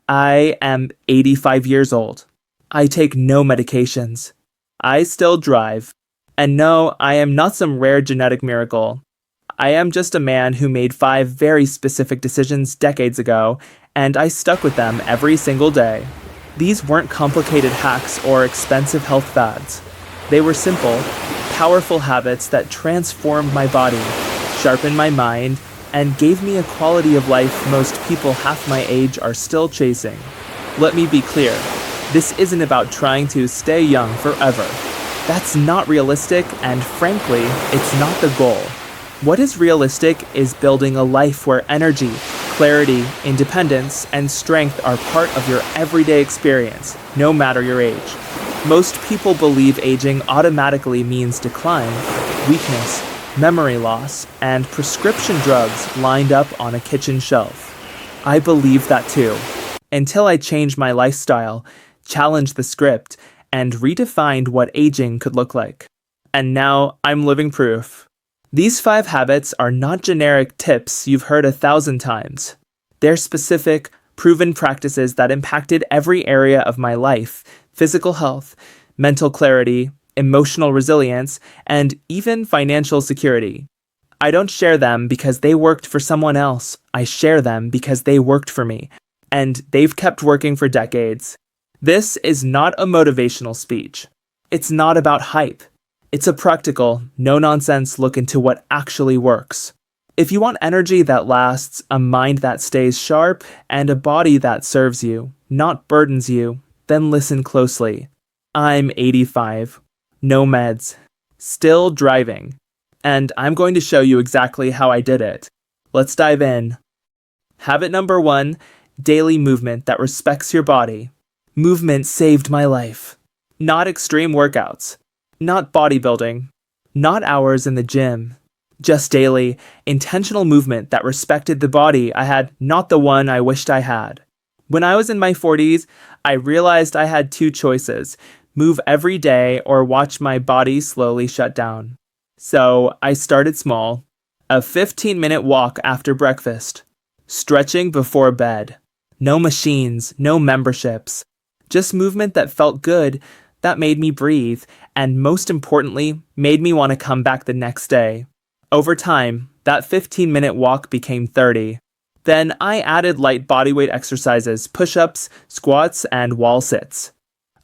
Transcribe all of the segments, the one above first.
I am 85 years old. I take no medications. I still drive. And no, I am not some rare genetic miracle. I am just a man who made 5 very specific decisions decades ago, and I stuck with them every single day. These weren't complicated hacks or expensive health fads. They were simple, powerful habits that transformed my body, sharpened my mind, and gave me a quality of life most people half my age are still chasing. Let me be clear, this isn't about trying to stay young forever. That's not realistic, and frankly, it's not the goal. What is realistic is building a life where energy, clarity, independence, and strength are part of your everyday experience, no matter your age. Most people believe aging automatically means decline, weakness, memory loss, and prescription drugs lined up on a kitchen shelf. I believe that too, until I changed my lifestyle, challenged the script, and redefined what aging could look like. And now I'm living proof. These 5 habits are not generic tips you've heard 1,000 times. They're specific, proven practices that impacted every area of my life: physical health, mental clarity, emotional resilience, and even financial security. I don't share them because they worked for someone else. I share them because they worked for me, and they've kept working for decades. This is not a motivational speech. It's not about hype. It's a practical, no-nonsense look into what actually works. If you want energy that lasts, a mind that stays sharp, and a body that serves you, not burdens you, then listen closely. I'm 85, no meds, still driving, and I'm going to show you exactly how I did it. Let's dive in. Habit number 1, daily movement that respects your body. Movement saved my life. Not extreme workouts. Not bodybuilding, not hours in the gym, just daily, intentional movement that respected the body I had, not the one I wished I had. When I was in my 40s, I realized I had 2 choices: move every day or watch my body slowly shut down. So I started small: a 15-minute walk after breakfast, stretching before bed, no machines, no memberships, just movement that felt good, that made me breathe, and most importantly, made me want to come back the next day. Over time, that 15-minute walk became 30. Then I added light bodyweight exercises, push-ups, squats, and wall sits.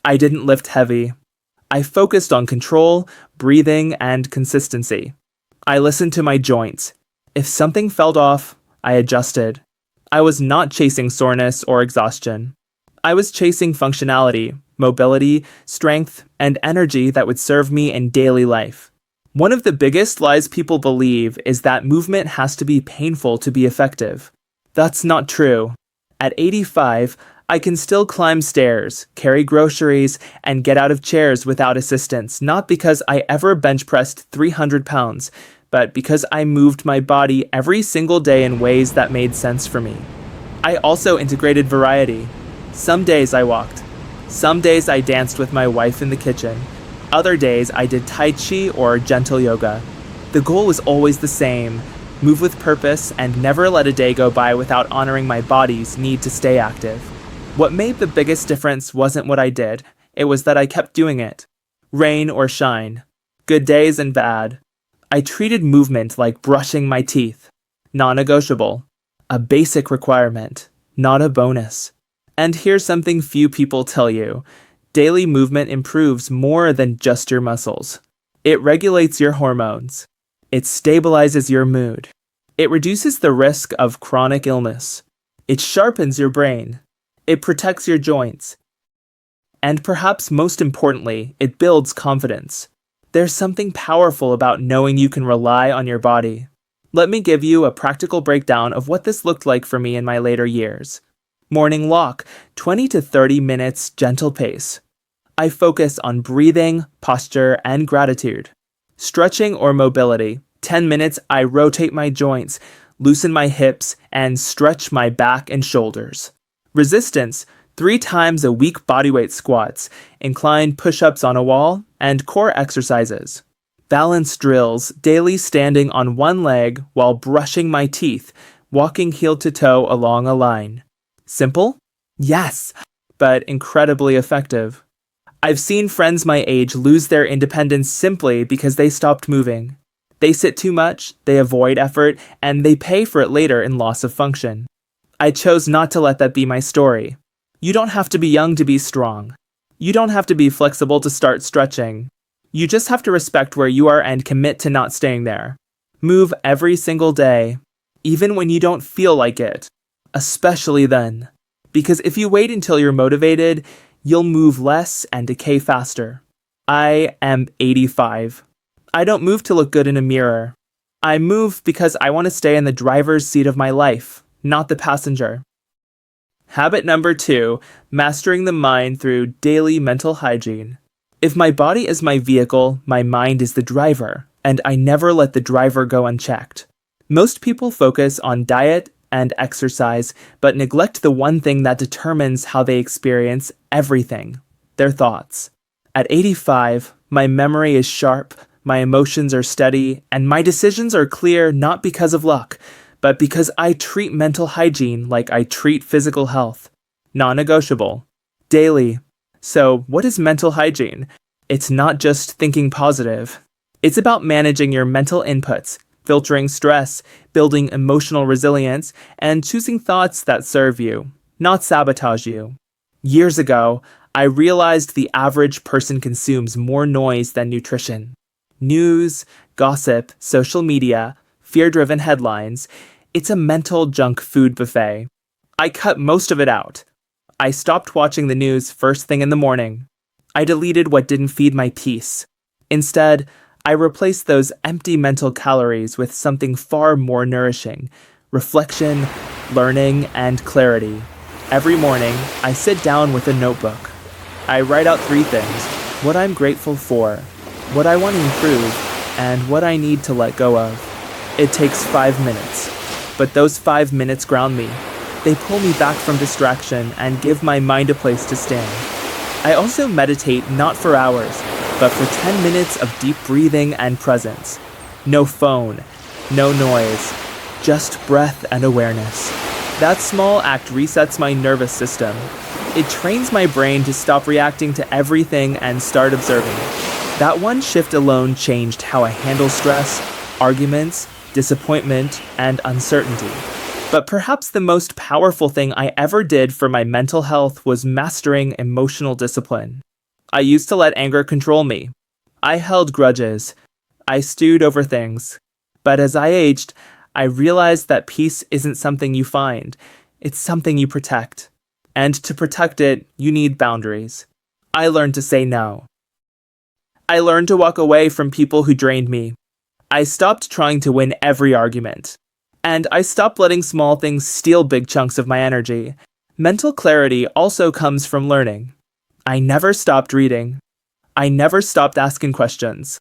I didn't lift heavy. I focused on control, breathing, and consistency. I listened to my joints. If something felt off, I adjusted. I was not chasing soreness or exhaustion. I was chasing functionality, mobility, strength, and energy that would serve me in daily life. One of the biggest lies people believe is that movement has to be painful to be effective. That's not true. At 85, I can still climb stairs, carry groceries, and get out of chairs without assistance, not because I ever bench pressed 300 pounds, but because I moved my body every single day in ways that made sense for me. I also integrated variety. Some days I walked. Some days I danced with my wife in the kitchen. Other days I did Tai Chi or gentle yoga. The goal was always the same: move with purpose and never let a day go by without honoring my body's need to stay active. What made the biggest difference wasn't what I did, it was that I kept doing it. Rain or shine. Good days and bad. I treated movement like brushing my teeth. Non-negotiable. A basic requirement, not a bonus. And here's something few people tell you: daily movement improves more than just your muscles. It regulates your hormones. It stabilizes your mood. It reduces the risk of chronic illness. It sharpens your brain. It protects your joints. And perhaps most importantly, it builds confidence. There's something powerful about knowing you can rely on your body. Let me give you a practical breakdown of what this looked like for me in my later years. Morning walk, 20 to 30 minutes, gentle pace. I focus on breathing, posture, and gratitude. Stretching or mobility, 10 minutes I rotate my joints, loosen my hips, and stretch my back and shoulders. Resistance, 3 times a week bodyweight squats, inclined push-ups on a wall, and core exercises. Balance drills, daily standing on one leg while brushing my teeth, walking heel to toe along a line. Simple? Yes, but incredibly effective. I've seen friends my age lose their independence simply because they stopped moving. They sit too much, they avoid effort, and they pay for it later in loss of function. I chose not to let that be my story. You don't have to be young to be strong. You don't have to be flexible to start stretching. You just have to respect where you are and commit to not staying there. Move every single day, even when you don't feel like it. Especially then. Because if you wait until you're motivated, you'll move less and decay faster. I am 85. I don't move to look good in a mirror. I move because I want to stay in the driver's seat of my life, not the passenger. Habit number 2, mastering the mind through daily mental hygiene. If my body is my vehicle, my mind is the driver, and I never let the driver go unchecked. Most people focus on diet and exercise, but neglect the one thing that determines how they experience everything, their thoughts. At 85, my memory is sharp, my emotions are steady, and my decisions are clear not because of luck, but because I treat mental hygiene like I treat physical health. Non-negotiable. Daily. So, what is mental hygiene? It's not just thinking positive. It's about managing your mental inputs, filtering stress, building emotional resilience, and choosing thoughts that serve you, not sabotage you. Years ago, I realized the average person consumes more noise than nutrition. News, gossip, social media, fear-driven headlines. It's a mental junk food buffet. I cut most of it out. I stopped watching the news first thing in the morning. I deleted what didn't feed my peace. Instead, I replaced those empty mental calories with something far more nourishing: reflection, learning, and clarity. Every morning, I sit down with a notebook. I write out 3 things: what I'm grateful for, what I want to improve, and what I need to let go of. It takes 5 minutes, but those 5 minutes ground me. They pull me back from distraction and give my mind a place to stand. I also meditate not for hours, but for 10 minutes of deep breathing and presence. No phone, no noise, just breath and awareness. That small act resets my nervous system. It trains my brain to stop reacting to everything and start observing. That one shift alone changed how I handle stress, arguments, disappointment, and uncertainty. But perhaps the most powerful thing I ever did for my mental health was mastering emotional discipline. I used to let anger control me. I held grudges. I stewed over things. But as I aged, I realized that peace isn't something you find. It's something you protect. And to protect it, you need boundaries. I learned to say no. I learned to walk away from people who drained me. I stopped trying to win every argument. And I stopped letting small things steal big chunks of my energy. Mental clarity also comes from learning. I never stopped reading. I never stopped asking questions.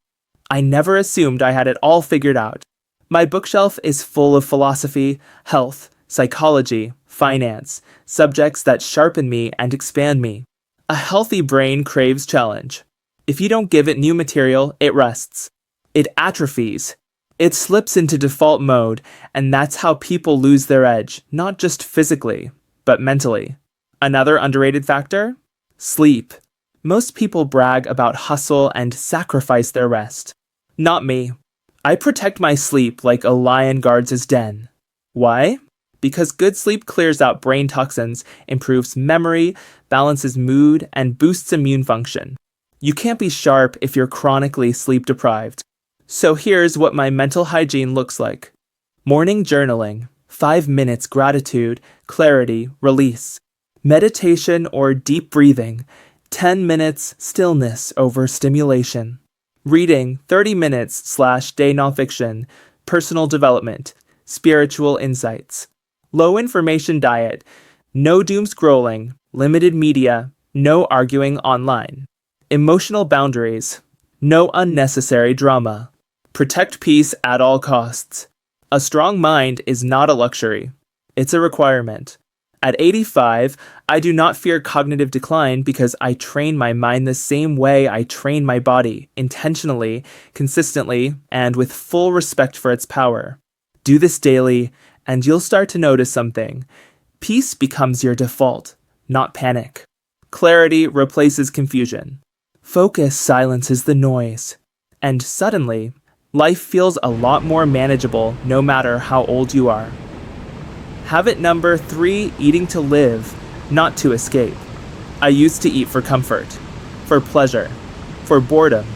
I never assumed I had it all figured out. My bookshelf is full of philosophy, health, psychology, finance, subjects that sharpen me and expand me. A healthy brain craves challenge. If you don't give it new material, it rests. It atrophies. It slips into default mode, and that's how people lose their edge, not just physically, but mentally. Another underrated factor? Sleep. Most people brag about hustle and sacrifice their rest. Not me. I protect my sleep like a lion guards his den. Why? Because good sleep clears out brain toxins, improves memory, balances mood, and boosts immune function. You can't be sharp if you're chronically sleep deprived. So here's what my mental hygiene looks like. Morning journaling, 5 minutes gratitude, clarity, release. Meditation or deep breathing, 10 minutes stillness over stimulation. Reading, 30 minutes / day nonfiction, personal development, spiritual insights. Low information diet, no doom scrolling, limited media, no arguing online. Emotional boundaries, no unnecessary drama. Protect peace at all costs. A strong mind is not a luxury. It's a requirement. At 85, I do not fear cognitive decline because I train my mind the same way I train my body, intentionally, consistently, and with full respect for its power. Do this daily, and you'll start to notice something. Peace becomes your default, not panic. Clarity replaces confusion. Focus silences the noise. And suddenly, life feels a lot more manageable no matter how old you are. Habit number 3, eating to live, not to escape. I used to eat for comfort, for pleasure, for boredom.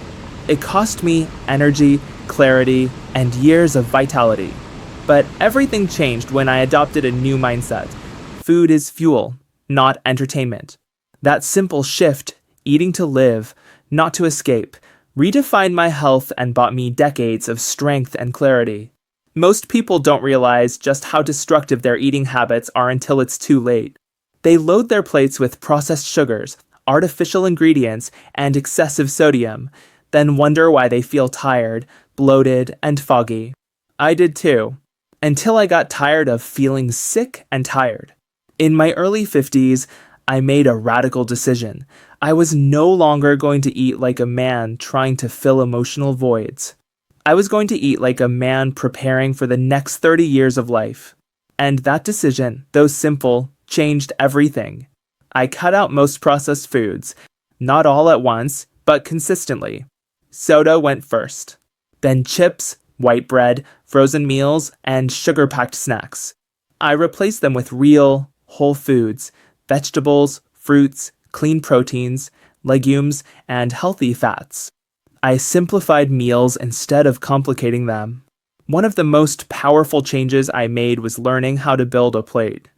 It cost me energy, clarity, and years of vitality. But everything changed when I adopted a new mindset. Food is fuel, not entertainment. That simple shift, eating to live, not to escape, redefined my health and bought me decades of strength and clarity. Most people don't realize just how destructive their eating habits are until it's too late. They load their plates with processed sugars, artificial ingredients, and excessive sodium, then wonder why they feel tired, bloated, and foggy. I did too, until I got tired of feeling sick and tired. In my early 50s, I made a radical decision. I was no longer going to eat like a man trying to fill emotional voids. I was going to eat like a man preparing for the next 30 years of life. And that decision, though simple, changed everything. I cut out most processed foods, not all at once, but consistently. Soda went first, then chips, white bread, frozen meals, and sugar-packed snacks. I replaced them with real, whole foods, vegetables, fruits, clean proteins, legumes, and healthy fats. I simplified meals instead of complicating them. One of the most powerful changes I made was learning how to build a plate.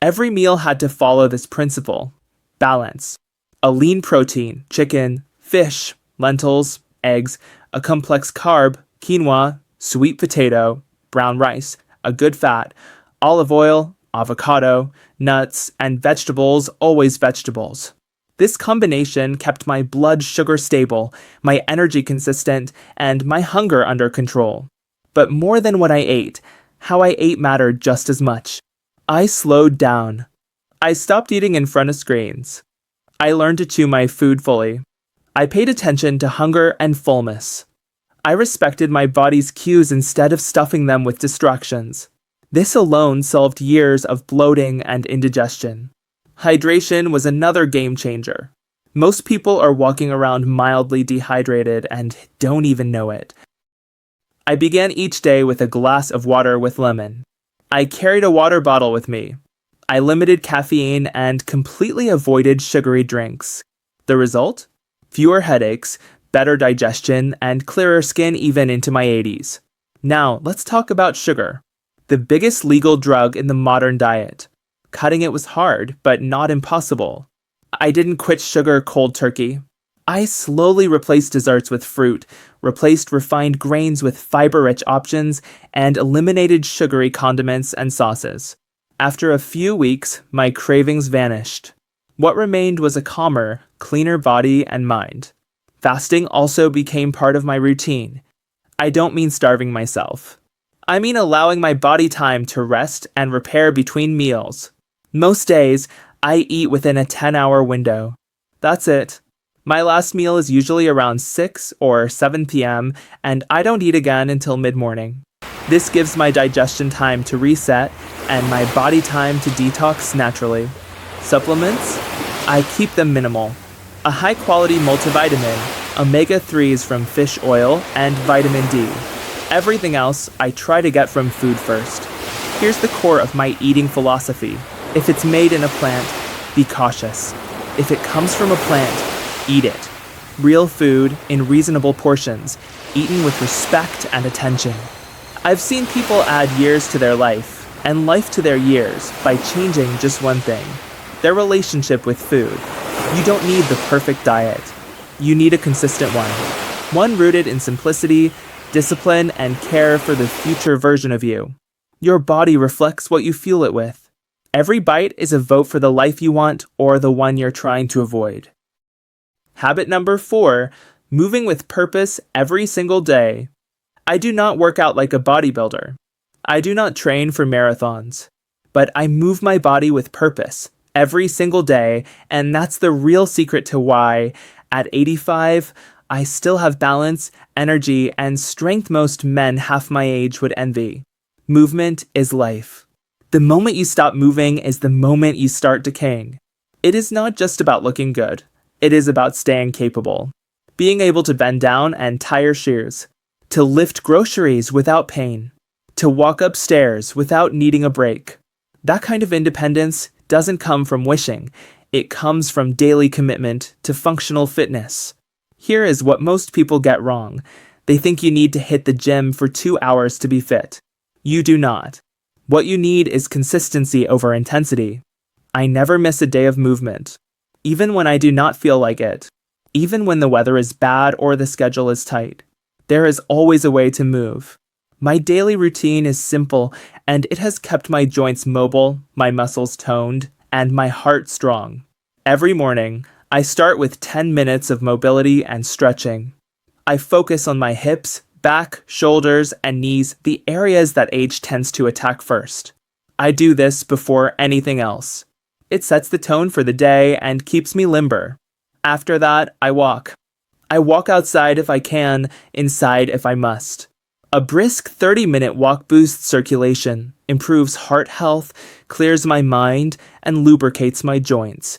Every meal had to follow this principle: balance. A lean protein, chicken, fish, lentils, eggs, a complex carb, quinoa, sweet potato, brown rice, a good fat, olive oil, avocado, nuts, and vegetables, always vegetables. This combination kept my blood sugar stable, my energy consistent, and my hunger under control. But more than what I ate, how I ate mattered just as much. I slowed down. I stopped eating in front of screens. I learned to chew my food fully. I paid attention to hunger and fullness. I respected my body's cues instead of stuffing them with distractions. This alone solved years of bloating and indigestion. Hydration was another game changer. Most people are walking around mildly dehydrated and don't even know it. I began each day with a glass of water with lemon. I carried a water bottle with me. I limited caffeine and completely avoided sugary drinks. The result? Fewer headaches, better digestion, and clearer skin even into my 80s. Now, let's talk about sugar. The biggest legal drug in the modern diet. Cutting it was hard, but not impossible. I didn't quit sugar cold turkey. I slowly replaced desserts with fruit, replaced refined grains with fiber-rich options, and eliminated sugary condiments and sauces. After a few weeks, my cravings vanished. What remained was a calmer, cleaner body and mind. Fasting also became part of my routine. I don't mean starving myself. I mean allowing my body time to rest and repair between meals. Most days, I eat within a 10-hour window. That's it. My last meal is usually around 6 or 7 p.m., and I don't eat again until mid-morning. This gives my digestion time to reset and my body time to detox naturally. Supplements? I keep them minimal. A high-quality multivitamin, omega-3s from fish oil, and vitamin D. Everything else I try to get from food first. Here's the core of my eating philosophy. If it's made in a plant, be cautious. If it comes from a plant, eat it. Real food in reasonable portions, eaten with respect and attention. I've seen people add years to their life, and life to their years, by changing just one thing: their relationship with food. You don't need the perfect diet. You need a consistent one. One rooted in simplicity, discipline, and care for the future version of you. Your body reflects what you fuel it with. Every bite is a vote for the life you want or the one you're trying to avoid. Habit number 4, moving with purpose every single day. I do not work out like a bodybuilder. I do not train for marathons. But I move my body with purpose every single day, and that's the real secret to why, at 85, I still have balance, energy, and strength most men half my age would envy. Movement is life. The moment you stop moving is the moment you start decaying. It is not just about looking good. It is about staying capable. Being able to bend down and tie your shoes. To lift groceries without pain. To walk upstairs without needing a break. That kind of independence doesn't come from wishing. It comes from daily commitment to functional fitness. Here is what most people get wrong. They think you need to hit the gym for 2 hours to be fit. You do not. What you need is consistency over intensity. I never miss a day of movement, even when I do not feel like it. Even when the weather is bad or the schedule is tight. There is always a way to move. My daily routine is simple, and it has kept my joints mobile, my muscles toned, and my heart strong. Every morning, I start with 10 minutes of mobility and stretching. I focus on my hips, back, shoulders, and knees, the areas that age tends to attack first. I do this before anything else. It sets the tone for the day and keeps me limber. After that, I walk. I walk outside if I can, inside if I must. A brisk 30-minute walk boosts circulation, improves heart health, clears my mind, and lubricates my joints.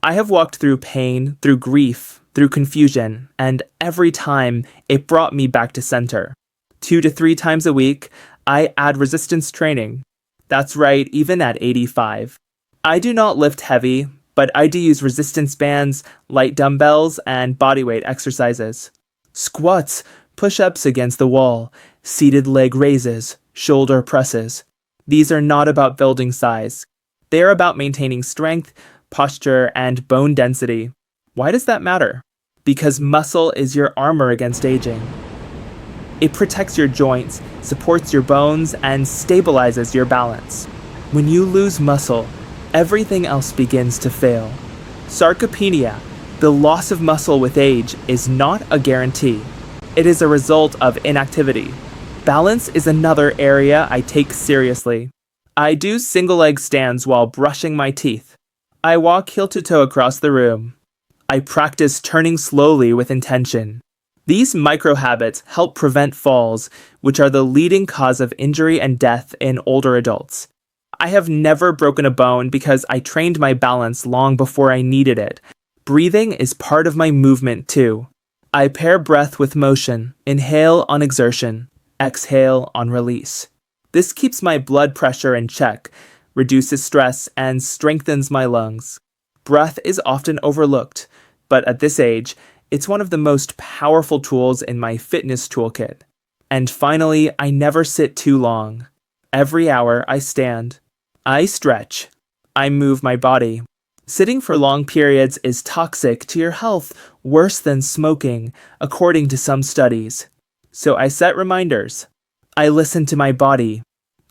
I have walked through pain, through grief, through confusion, and every time it brought me back to center. 2 to 3 times a week, I add resistance training. That's right, even at 85. I do not lift heavy, but I do use resistance bands, light dumbbells, and bodyweight exercises. Squats, push-ups against the wall, seated leg raises, shoulder presses. These are not about building size. They are about maintaining strength, posture, and bone density. Why does that matter? Because muscle is your armor against aging. It protects your joints, supports your bones, and stabilizes your balance. When you lose muscle, everything else begins to fail. Sarcopenia, the loss of muscle with age, is not a guarantee. It is a result of inactivity. Balance is another area I take seriously. I do single leg stands while brushing my teeth. I walk heel to toe across the room. I practice turning slowly with intention. These micro habits help prevent falls, which are the leading cause of injury and death in older adults. I have never broken a bone because I trained my balance long before I needed it. Breathing is part of my movement too. I pair breath with motion, inhale on exertion, exhale on release. This keeps my blood pressure in check, reduces stress, and strengthens my lungs. Breath is often overlooked, but at this age, it's one of the most powerful tools in my fitness toolkit. And finally, I never sit too long. Every hour I stand. I stretch. I move my body. Sitting for long periods is toxic to your health, worse than smoking, according to some studies. So I set reminders. I listen to my body.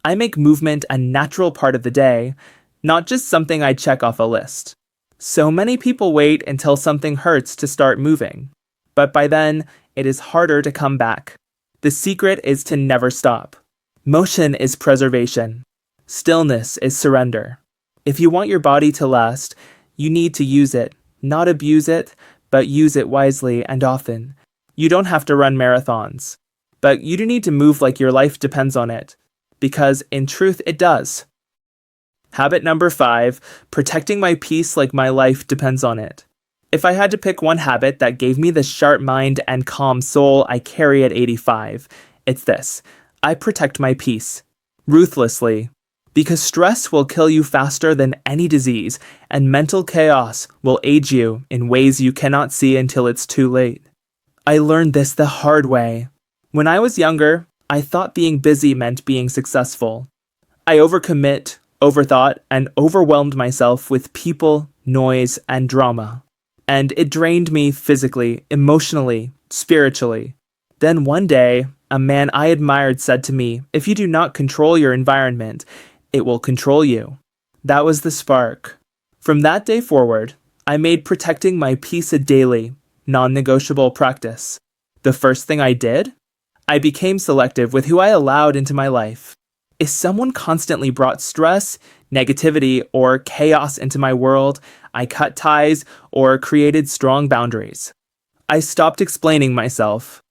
I make movement a natural part of the day, not just something I check off a list. So many people wait until something hurts to start moving. But by then, it is harder to come back. The secret is to never stop. Motion is preservation. Stillness is surrender. If you want your body to last, you need to use it, not abuse it, but use it wisely and often. You don't have to run marathons, but you do need to move like your life depends on it, because in truth it does. Habit number 5, protecting my peace like my life depends on it. If I had to pick one habit that gave me the sharp mind and calm soul I carry at 85, it's this. I protect my peace. Ruthlessly. Because stress will kill you faster than any disease, and mental chaos will age you in ways you cannot see until it's too late. I learned this the hard way. When I was younger, I thought being busy meant being successful. I overcommit, overthought, and overwhelmed myself with people, noise, and drama. And it drained me physically, emotionally, spiritually. Then one day, a man I admired said to me, "If you do not control your environment, it will control you." That was the spark. From that day forward, I made protecting my peace a daily, non-negotiable practice. The first thing I did? I became selective with who I allowed into my life. If someone constantly brought stress, negativity, or chaos into my world, I cut ties or created strong boundaries. I stopped explaining myself.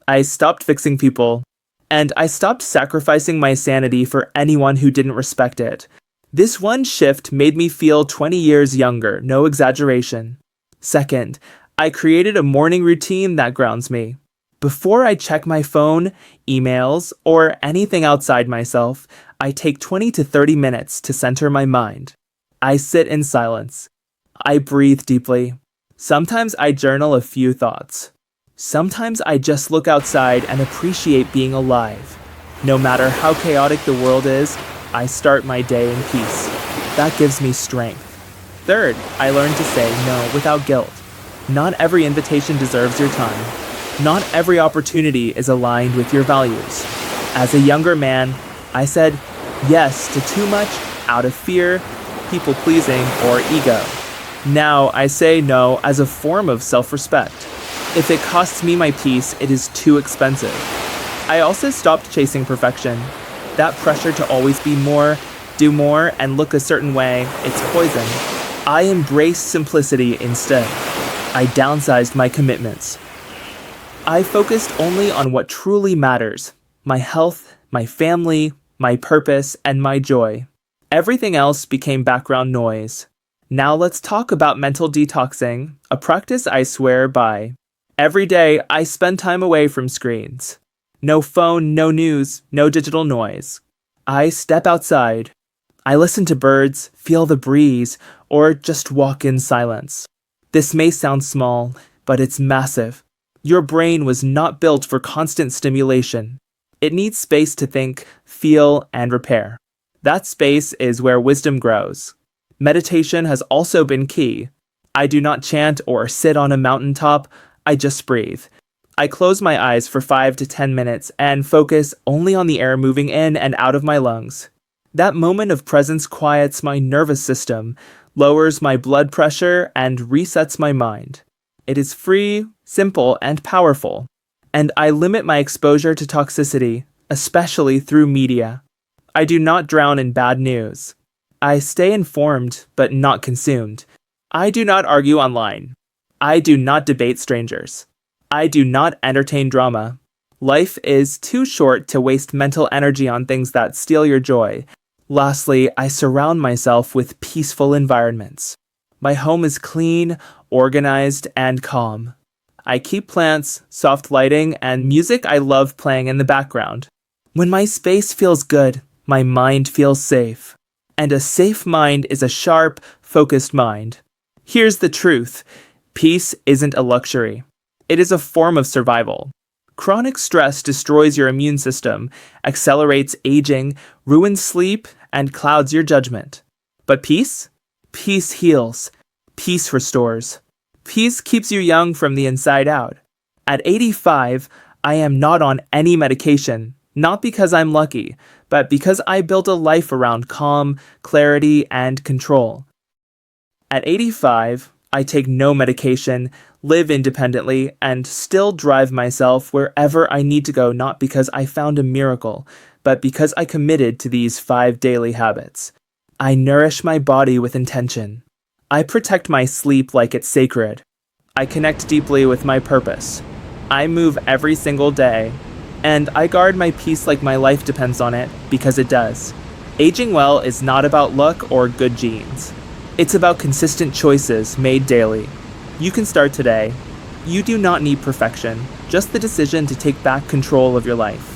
I stopped fixing people. And I stopped sacrificing my sanity for anyone who didn't respect it. This one shift made me feel 20 years younger, no exaggeration. Second, I created a morning routine that grounds me. Before I check my phone, emails, or anything outside myself, I take 20 to 30 minutes to center my mind. I sit in silence. I breathe deeply. Sometimes I journal a few thoughts. Sometimes I just look outside and appreciate being alive. No matter how chaotic the world is, I start my day in peace. That gives me strength. Third, I learned to say no without guilt. Not every invitation deserves your time. Not every opportunity is aligned with your values. As a younger man, I said yes to too much out of fear, people-pleasing, or ego. Now I say no as a form of self-respect. If it costs me my peace, it is too expensive. I also stopped chasing perfection. That pressure to always be more, do more, and look a certain way, it's poison. I embraced simplicity instead. I downsized my commitments. I focused only on what truly matters: my health, my family, my purpose, and my joy. Everything else became background noise. Now let's talk about mental detoxing, a practice I swear by. Every day, I spend time away from screens. No phone, no news, no digital noise. I step outside. I listen to birds, feel the breeze, or just walk in silence. This may sound small, but it's massive. Your brain was not built for constant stimulation. It needs space to think, feel, and repair. That space is where wisdom grows. Meditation has also been key. I do not chant or sit on a mountaintop, I just breathe. I close my eyes for 5 to 10 minutes and focus only on the air moving in and out of my lungs. That moment of presence quiets my nervous system, lowers my blood pressure, and resets my mind. It is free, simple, and powerful. And I limit my exposure to toxicity, especially through media. I do not drown in bad news. I stay informed, but not consumed. I do not argue online. I do not debate strangers. I do not entertain drama. Life is too short to waste mental energy on things that steal your joy. Lastly, I surround myself with peaceful environments. My home is clean, organized, and calm. I keep plants, soft lighting, and music I love playing in the background. When my space feels good, my mind feels safe. And a safe mind is a sharp, focused mind. Here's the truth. Peace isn't a luxury. It is a form of survival. Chronic stress destroys your immune system, accelerates aging, ruins sleep, and clouds your judgment. But peace? Peace heals. Peace restores. Peace keeps you young from the inside out. At 85, I am not on any medication, not because I'm lucky, but because I built a life around calm, clarity, and control. At 85, I take no medication, live independently, and still drive myself wherever I need to go, not because I found a miracle, but because I committed to these 5 daily habits. I nourish my body with intention. I protect my sleep like it's sacred. I connect deeply with my purpose. I move every single day. And I guard my peace like my life depends on it, because it does. Aging well is not about luck or good genes. It's about consistent choices made daily. You can start today. You do not need perfection, just the decision to take back control of your life.